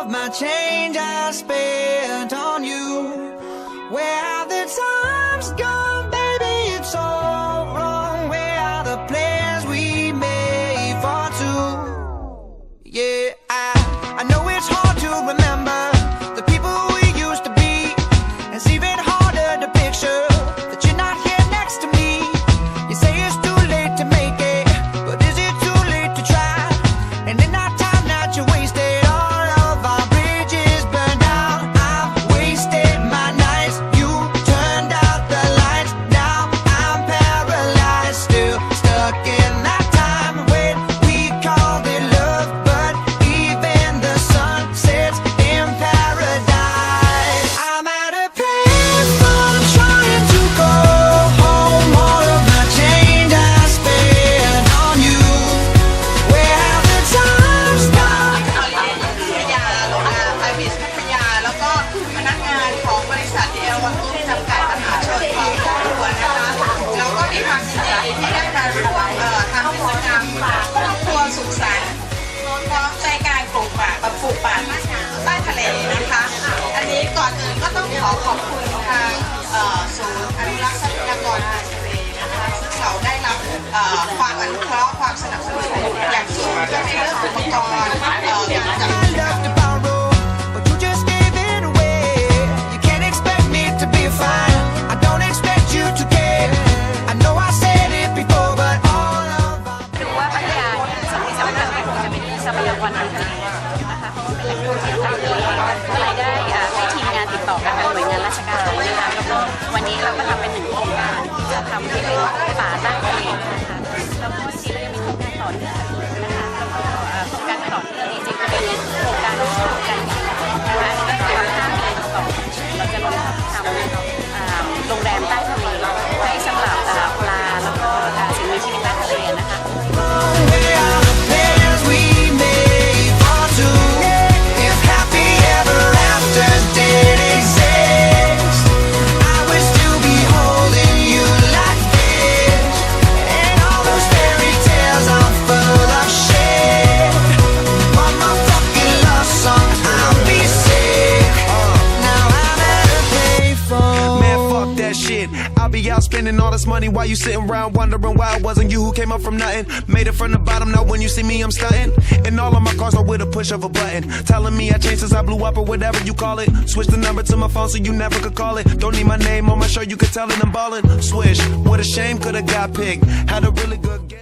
my change I spent on you. Where have the times gone, baby? It's all wrong. Where are the plans we made for two? Yeah, I know it's hard to remember the people we used to be. It's even harder to picture that you're not here next to me. You say it's too late to make it, but is it too late to try? And in our time that you wasted, all of our bridges burned out. I've wasted my nights, you turned out the lights. Now I'm paralyzed, still stuck in that time when we called it love. But even the sun sets in paradise. I'm at a place I'm trying to go home. All of my change I spent on you. Where have the times gone? พัทยาโรงแรมไอวิสพัทยาแล้วก็พนักงานของบริษัทเอลวัตถุจำกัดมหาชนพร้อมครอบครัวนะคะแล้วก็มีความยินดีที่ได้มาร่วมทำกิจกรรมครอบครัวสุขสันต์พร้อมใจการปลูกป่าใต้ทะเลนะคะ อันนี้ก่อนอื่นก็ต้องขอบคุณทางศูนย์อนุรักษ์ทรัพยากรทางทะเลนะคะซึ่งเราได้รับความอนุเคราะห์ความสนับสนุนอย่างสูงเพื่อในเรื่องอุปกรณ์การจัด I love to borrow, but you just gave it away. You can't expect me to be fine. I don't expect you to care. I know I said it before, but all of our ดูว่าพัทยาเนี่ยสิ่งที่สำคัญก็คงจะเป็นทรัพยากรทางทะเลนะคะเพราะว่าเป็นแหล่งท่องเที่ยวทางทะเลก็เลยได้ให้ทีมงานติดต่อกันทางหน่วยงานราชการนะคะแล้วก็วันนี้เราก็ทำเป็นหนึ่งโครงการที่จะทำให้เป็นป่าใต้ทะเลนะคะแล้วก็จริงๆแล้วยังมีโครงการต่อเนื่องนะคะแล้วก็โครงการต่อเนื่องจริงๆก็เป็นโครงการที่โครงการนี้นะคะก็คือว่า5 เดือนต่อเราจะลงทำโรงแรมใต้ทะเลให้สำหรับปลาแล้วก็สิ่งมีชีวิตใต้ทะเลนะคะ where are the plans we made for two? If happy ever after did exist, I would still be holding you like this. And all those fairy tales are full of shit. One more fucking love song, I'll be sick. Now I'm at a payphone. Man, fuck that shit. I'll be out spending all this money while you sitting around wondering why it wasn't you who came up from nothing. Made it from the bottom, now when you see me, I'm stunting. And all of my cars are with a push of a button. Telling me I changed since I blew up or whatever you call it. Switch the number to my phone so you never could call it. Don't need my name on my shirt, you could tell it I'm ballin'. Swish, what a shame, could've got picked. Had a really good game.